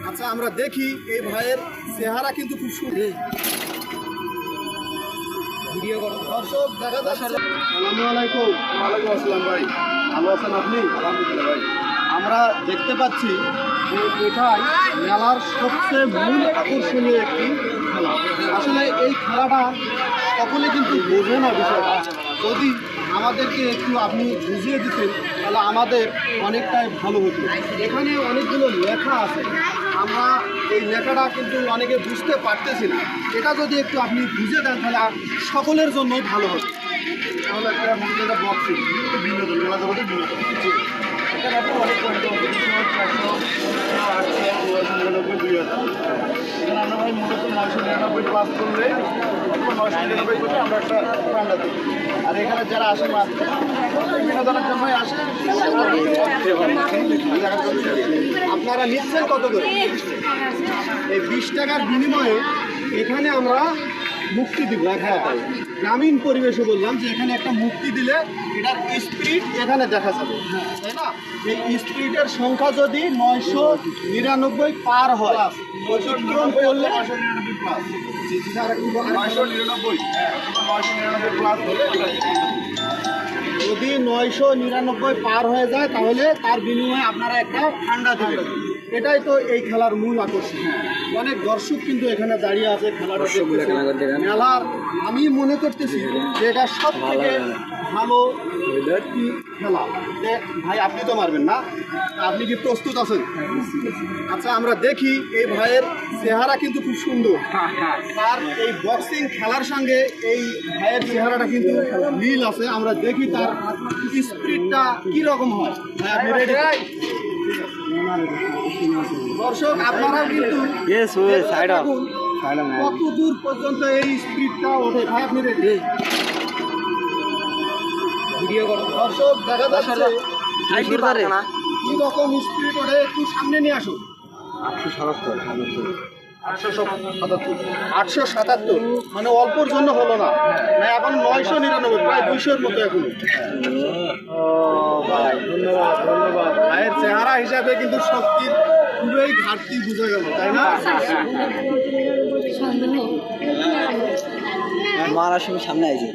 আচ্ছা আমরা দেখি এই ভাইয়ের চেহারা কিন্তু খুব সুন্দর। ভিডিও করো দর্শক, দেখা যাচ্ছে। আসসালামু আলাইকুম। ওয়ালাইকুম আসসালাম ভাই, ভালো আছেন আপনি? আলহামদুলিল্লাহ ভাই। আমরা দেখতে পাচ্ছি যে এটাই মেলার সবচেয়ে মূল আকর্ষণীয় একটি খেলা। আসলে এই খেলাটা সকলে কিন্তু বোঝে না বিষয়টা। যদি আমাদেরকে একটু আপনি বুঝিয়ে দিতেন তাহলে আমাদের অনেকটাই ভালো হতো। এখানে অনেকগুলো লেখা আছে, আমরা এই লেখাটা কিন্তু অনেকে বুঝতে পারতেছি না। এটা যদি একটু আপনি বুঝে দেন তাহলে সকলের জন্যই ভালো হতো। তাহলে একটা বক্সিং বিনোদন, মেলা জগতের বিনোদন। এখানে একটা অনেক পয়েন্ট আছে, 400, 999, 2000। এখানে আমরা ভাই মূলত 999 প্লাস করলে 999 করে আমরা একটা ঠান্ডা দিই। আর এখানে যারা আসে বিনোদনের জন্যই আসে। আপনারা নিচ্ছেন কত করে? এই 20 টাকার বিনিময়ে এখানে আমরা মুক্তি দিব। হ্যাঁ, গ্রামীণ পরিবেশে বললাম যে এখানে একটা মুক্তি দিলে এটার স্পিড এখানে দেখা যাবে, তাই না? এই স্পিডের সংখ্যা যদি 999 পার হয়, অতিক্রম করলে 999 প্লাস, 999 প্লাস হলে যদি 999 পার হয়ে যায় তাহলে তার বিনিময়ে আপনারা একটা ঠান্ডা দেবেন। এটাই তো এই খেলার মূল আকর্ষণ। অনেক দর্শক কিন্তু এখানে দাঁড়িয়ে আছে খেলাটা দেখতেছে। মেলার আমি মনে করতেছি যে এটা সব থেকে ভালো একটি খেলা। ভাই আপনি তো মারবেন না, আপনি কি প্রস্তুত আছেন? আচ্ছা আমরা দেখি এই ভাইয়ের চেহারা কিন্তু খুব সুন্দর। তার এই বক্সিং খেলার সঙ্গে এই ভাইয়ের চেহারাটা কিন্তু মিল আছে। আমরা দেখি তার স্পিডটা কীরকম হয়। ভাই আপনি রেডি? দর্শক আপনারাও কিন্তু কত দূর পর্যন্ত এই স্পিডটা ওঠে। ভাই আপনি রেডি? ভিডিও করো দর্শক, দেখা যাচ্ছে কি রকম স্পিড ওঠে। একটু সামনে নিয়ে আসুন। 877 মানে অল্পর জন্য হলো না, এখন 999, প্রায় 200-র মতো এখন। ভাই ধন্যবাদ ধন্যবাদ। ভাইয়ের চেহারা হিসাবে কিন্তু শক্তির পুরোই ঘাটতি বুঝে গেল, তাই না? মারার সঙ্গে সামনে আছে।